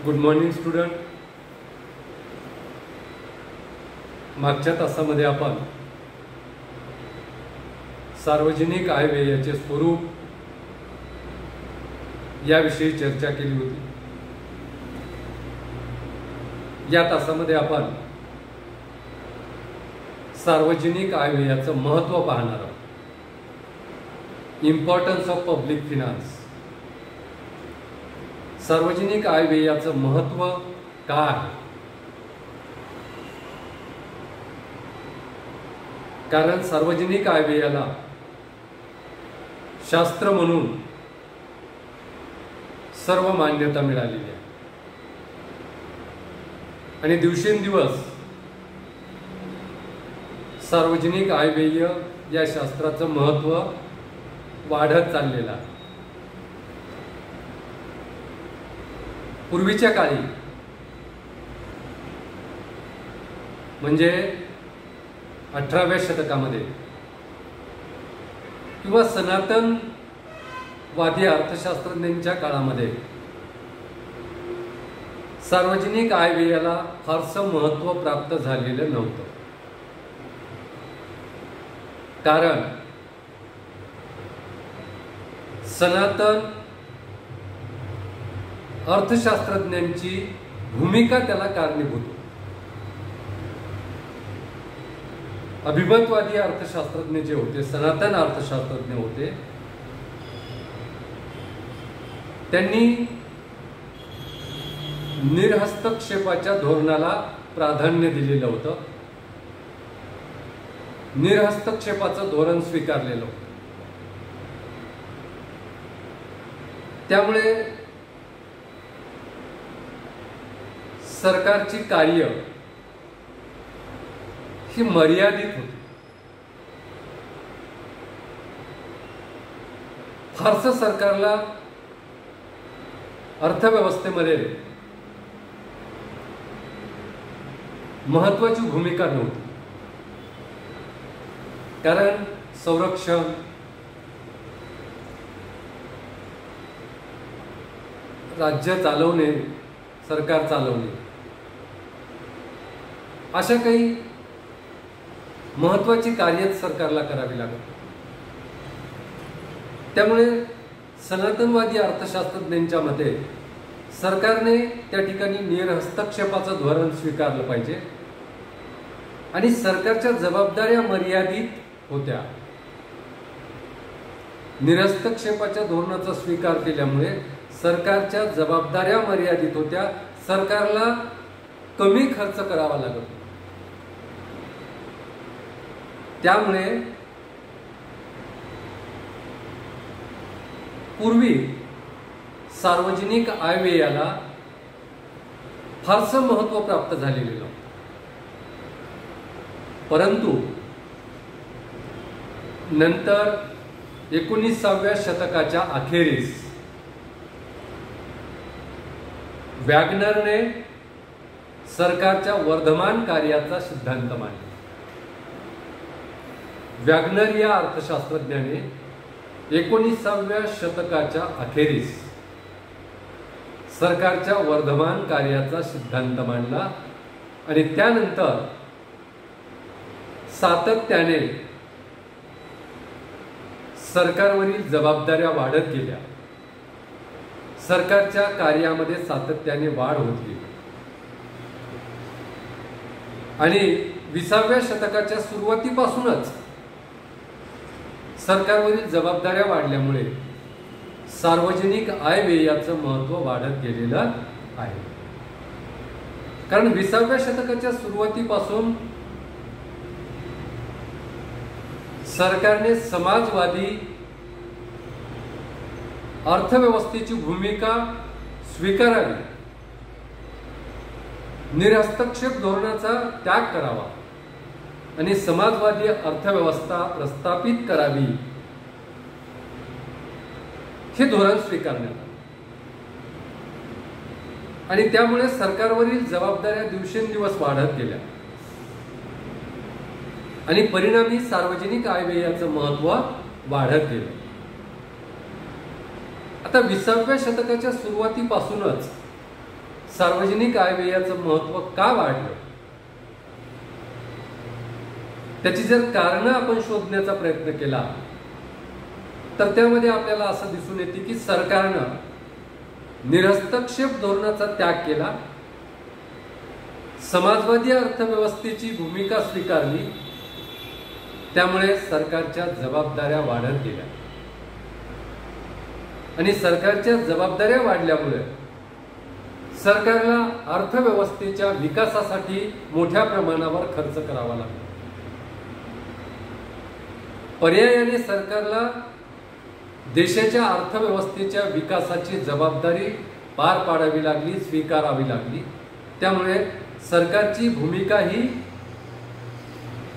Good morning student. मागच्या तासामध्ये आपण सार्वजनिक आयव्ययाचे स्वरूप याविषयी चर्चा केली होती. या तासामध्ये आपण सार्वजनिक आयव्ययाचं महत्त्व पाहणार आहोत. Importance of public finance. सार्वजनिक आयव्ययाचं महत्त्व काय आहे? कारण सार्वजनिक आयव्ययाला शास्त्र म्हणून सर्व मान्यता मिळालेली आहे आणि दिवसेंदिवस सार्वजनिक आयव्यय या शास्त्राचं महत्त्व वाढत चाललेलं आहे. पूर्वीच्या काळी म्हणजे 18व्या शतकामध्ये किंवा सनातनवादी अर्थशास्त्रज्ञांच्या काळामध्ये सार्वजनिक आयव्ययाला फारसं महत्त्व प्राप्त झालेलं नव्हतं. कारण सनातन अर्थशास्त्रज्ञांची भूमिका त्याला कारणीभूत होती. अभिमतवादी अर्थशास्त्रज्ञ जे होते, सनातन अर्थशास्त्रज्ञ होते, त्यांनी निरहस्तक्षेपाच्या धोरणाला प्राधान्य दिलेलं होतं. निरहस्तक्षेपाचं धोरण स्वीकारलेलं होतं. त्यामुळे सरकारची कार्य ही मर्यादित होती. फारसं सरकारला अर्थव्यवस्थेमध्ये महत्त्वाची भूमिका नव्हती. कारण संरक्षण, राज्य चालवणे, सरकार चालवणे अशा काही महत्त्वाची कार्यच सरकारला करावी लागत. त्यामुळे सनातनवादी अर्थशास्त्रज्ञांच्या मते सरकारने त्या ठिकाणी निरहस्तक्षेपाचं धोरण स्वीकारलं पाहिजे आणि सरकारच्या जबाबदाऱ्या मर्यादित होत्या. निरहस्तक्षेपाच्या धोरणाचा स्वीकार केल्यामुळे सरकारच्या जबाबदाऱ्या मर्यादित होत्या. सरकारला कमी खर्च करावा लागत. त्यामुळे पूर्वी सार्वजनिक आयव्ययाला फारसं महत्त्व प्राप्त झालेलं नव्हतं. परंतु नंतर 19व्या शतकाच्या अखेरीस वॅगनरने सरकारच्या वर्धमान कार्याचा सिद्धांत मांडला. वॅगनर या अर्थशास्त्रज्ञाने 19व्या शतकाच्या अखेरीस सरकारच्या वर्धमान कार्याचा सिद्धांत मांडला आणि त्यानंतर सातत्याने सरकारवरील जबाबदाऱ्या वाढत गेल्या. सरकारच्या कार्यामध्ये सातत्याने वाढ होत गेली आणि 20व्या शतकाच्या सुरुवातीपासूनच सरकारवरील जबाबदाऱ्या वाढल्यामुळे सार्वजनिक आयव्ययाचं महत्त्व वाढत गेलेलं आहे. कारण 20व्या शतकाच्या सुरुवातीपासून सरकारने समाजवादी अर्थव्यवस्थेची भूमिका स्वीकारावी, निरहस्तक्षेप धोरणाचा त्याग करावा आणि समाजवादी अर्थव्यवस्था प्रस्थापित करावी हे धोरण स्वीकारण्यात आले. आणि त्यामुळे सरकारवरील जबाबदाऱ्या दिवसेंदिवस वाढत गेल्या आणि परिणामी सार्वजनिक आयव्ययाचं महत्त्व वाढत गेलं. आता 20व्या शतकाच्या सुरुवातीपासूनच सार्वजनिक आयव्ययाचं महत्त्व का वाढलं, त्याची जर कारणं आपण शोधण्याचा प्रयत्न केला तर त्यामध्ये आपल्याला असं दिसून येते की सरकारनं निरहस्तक्षेप धोरणाचा त्याग केला, समाजवादी अर्थव्यवस्थेची भूमिका स्वीकारली, त्यामुळे सरकारच्या जबाबदाऱ्या वाढत गेल्या आणि सरकारच्या जबाबदाऱ्या वाढल्यामुळे सरकारला अर्थव्यवस्थेच्या विकासासाठी मोठ्या प्रमाणावर खर्च करावा लागला। पर्यायाने सरकारला देशाच्या अर्थव्यवस्थेच्या विकासाची जबाबदारी पार पाडावी लागली, स्वीकारावी लागली। त्यामुळे सरकारची भूमिका ही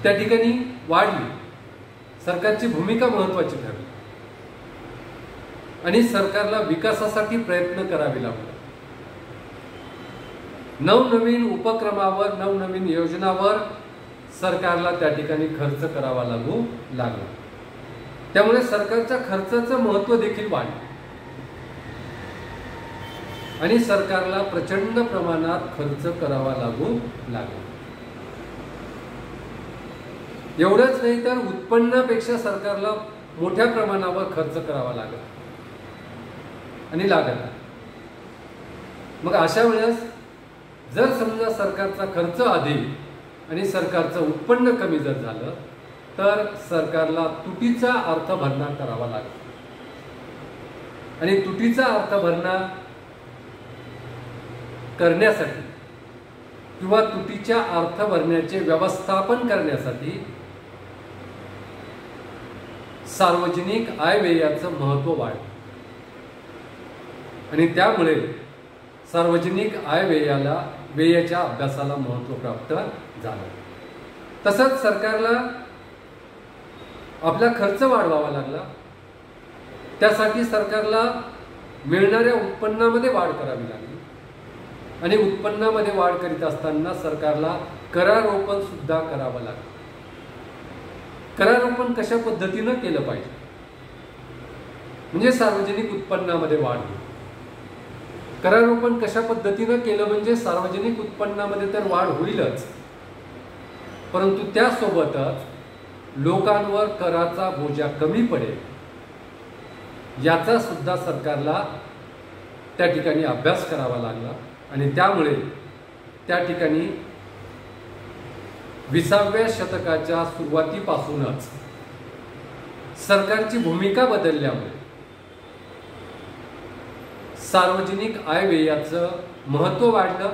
त्या ठिकाणी वाढली, सरकारची भूमिका महत्त्वाची ठरली आणि सरकारला विकासासाठी प्रयत्न करावे लागले। नवनवीन उपक्रमावर, नवनवीन योजनावर सरकारला त्या ठिकाणी खर्च करावा लागला। त्यामुळे सरकारच्या खर्चाचं महत्त्व देखील वाढलं आणि सरकारला प्रचंड प्रमाणात खर्च करावा लागला। एवढंच नाही तर उत्पन्नापेक्षा सरकारला मोठ्या प्रमाणावर खर्च करावा लागला आणि लागला। मग अशा वेळेस जर समजा सरकारचा खर्च अधिक आणि सरकारचं उत्पन्न कमी जर झालं तर सरकारला तुटीचा अर्थभरणा करावा लागला आणि तुटीचा अर्थभरणा करण्यासाठी किंवा तुटीच्या अर्थभरण्याचे व्यवस्थापन करण्यासाठी सार्वजनिक आयव्ययाचं महत्त्व वाढलं आणि त्यामुळे सार्वजनिक आयव्ययाच्या अभ्यासाला महत्त्व प्राप्त झालं। तसंच सरकारला आपला खर्च वाढवावा लागला, त्यासाठी सरकारला मिळणाऱ्या उत्पन्नामध्ये वाढ करावी लागली आणि उत्पन्नामध्ये वाढ करीत असताना सरकारला करारोपण सुद्धा करावं लागलं। करारोपण कशा पद्धतीनं केलं पाहिजे म्हणजे सार्वजनिक उत्पन्नामध्ये वाढ होईल। करारोपण कशा पद्धतीनं केलं म्हणजे सार्वजनिक उत्पन्नामध्ये तर वाढ होईलच, परंतु त्यासोबतच लोकांवर कराचा बोजा कमी पडेल याचा सुद्धा सरकारला त्या ठिकाणी अभ्यास करावा लागला आणि त्यामुळे त्या ठिकाणी 20व्या शतकाच्या सुरुवातीपासूनच सरकारची भूमिका बदलल्यामुळे सार्वजनिक आयव्ययाचं महत्त्व वाढलं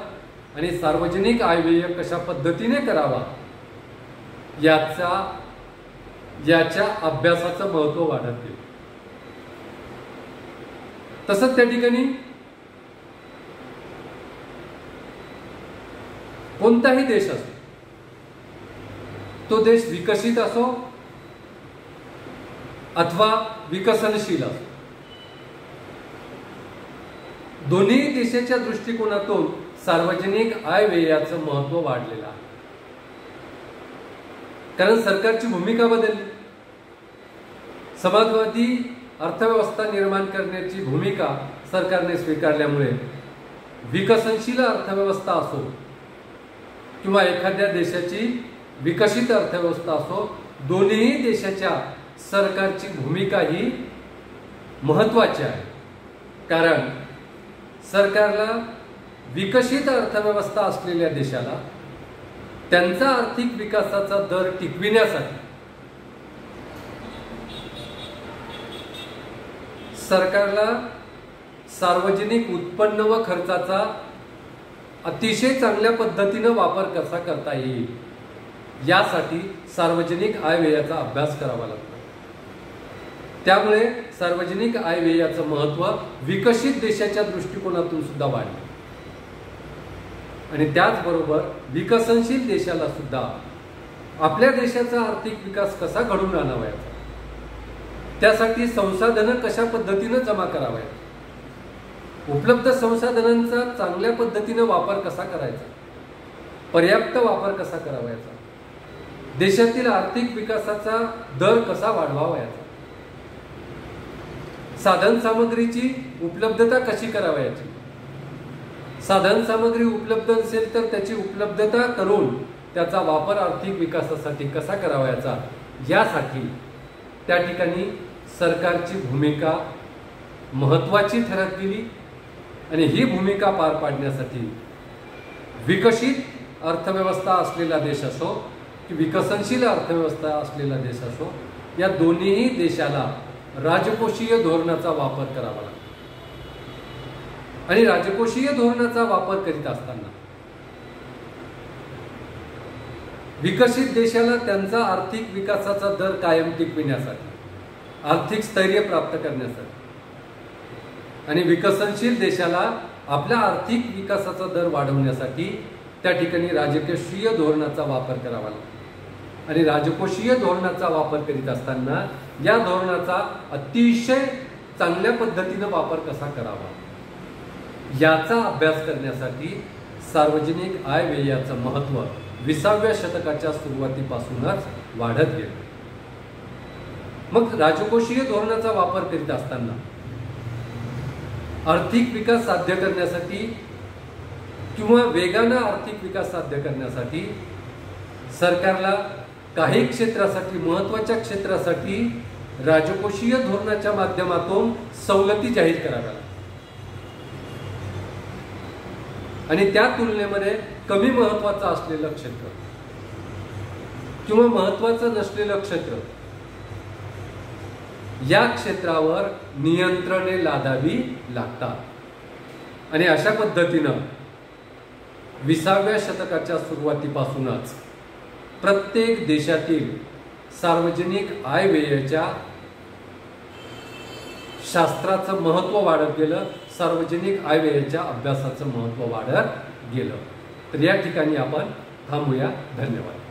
आणि सार्वजनिक आयव्यय कशा पद्धतीने करावा याच्या अभ्यासाचं महत्त्व वाढत गेलं। तसंच त्या ठिकाणी कोणताही देश असो, तो देश विकसित असो अथवा विकसनशील असो, दोन्ही देशाच्या दृष्टिकोनातून सार्वजनिक आयव्ययाचं महत्त्व वाढलेलं आहे, कारण सरकारची भूमिका बदलली। समाजवादी अर्थव्यवस्था निर्माण करण्याची भूमिका सरकारने स्वीकारल्यामुळे विकसनशील अर्थव्यवस्था असो किंवा एखाद्या देशाची विकसित अर्थव्यवस्था असो, दोन्ही देशाच्या सरकारची भूमिका ही महत्त्वाची आहे। कारण सरकारला विकसित अर्थव्यवस्था असलेल्या देशाला त्यांचा आर्थिक विकासाचा दर टिकविण्यासाठी सरकारला सार्वजनिक उत्पन्न व खर्चाचा अतिशय चांगल्या पद्धतीने वापर कसा करता येईल यासाठी सार्वजनिक आयव्ययाचा अभ्यास करावा लागतो। त्यामुळे सार्वजनिक आयव्ययाचं महत्त्व विकसित देशाच्या दृष्टिकोनातून सुद्धा वाढलं आणि त्याचबरोबर विकसनशील देशाला सुद्धा आपल्या देशाचा आर्थिक विकास कसा घडवून आणावायचा, त्यासाठी संसाधनं कशा पद्धतीने जमा करावायची, उपलब्ध संसाधनांचा चांगल्या पद्धतीने वापर कसा करायचा, पर्याप्त वापर कसा करावायचा, देशातील आर्थिक विकासाचा दर कसा वाढवायचा, साधन सामग्रीची उपलब्धता कशी करावायची, साधन सामग्री उपलब्ध नसेल तर त्याची उपलब्धता करून त्याचा वापर आर्थिक विकासासाठी कसा करावयाचा यासाठी त्या ठिकाणी सरकारची भूमिका महत्त्वाची ठरत गेली आणि ही भूमिका पार पाडण्यासाठी विकसित अर्थव्यवस्था असलेला देश असो की विकसनशील अर्थव्यवस्था असलेला देश असो या दोन्हीही देशाला राजकोषीय धोरणाचा वापर करावा लागतो आणि राजकोषीय धोरणाचा वापर करीत असताना विकसित देशाला त्यांचा आर्थिक विकासाचा दर कायम टिकविण्यासाठी आर्थिक स्थैर्य प्राप्त करण्यासाठी आणि विकसनशील देशाला आपल्या आर्थिक विकासाचा दर वाढवण्यासाठी त्या ठिकाणी राजकोषीय धोरणाचा वापर करावा लागतो आणि राजकोषीय धोरणाचा वापर करीत असताना या धोरणाचा अतिशय चांगल्या पद्धतीने वापर कसा करावा याचा अभ्यास करण्यासाठी सार्वजनिक आय व्ययाचं महत्त्व 20व्या शतकाच्या सुरुवातीपासूनच वाढत गेलं. मग राजकोषीय धोरणाचा वापर करीत असताना आर्थिक विकास साध्य करण्यासाठी किंवा वेगानं आर्थिक विकास साध्य करण्यासाठी सरकारला काही क्षेत्रासाठी महत्त्वाच्या क्षेत्रासाठी राजकोषीय धोरणाच्या माध्यमातून सवलती जाहीर कराव्या लागतात आणि त्या तुलनेमध्ये कमी महत्त्वाचं असलेलं क्षेत्र किंवा महत्त्वाचं नसलेलं क्षेत्र या क्षेत्रावर नियंत्रणे लादावी लागतात आणि अशा पद्धतीनं 20व्या शतकाच्या सुरुवातीपासूनच प्रत्येक देशातील सार्वजनिक आय व्ययाच्या शास्त्राचं महत्त्व वाढत गेलं, सार्वजनिक आय व्ययाच्या अभ्यासाचं महत्त्व वाढत गेलं. तर या ठिकाणी आपण थांबूया. धन्यवाद.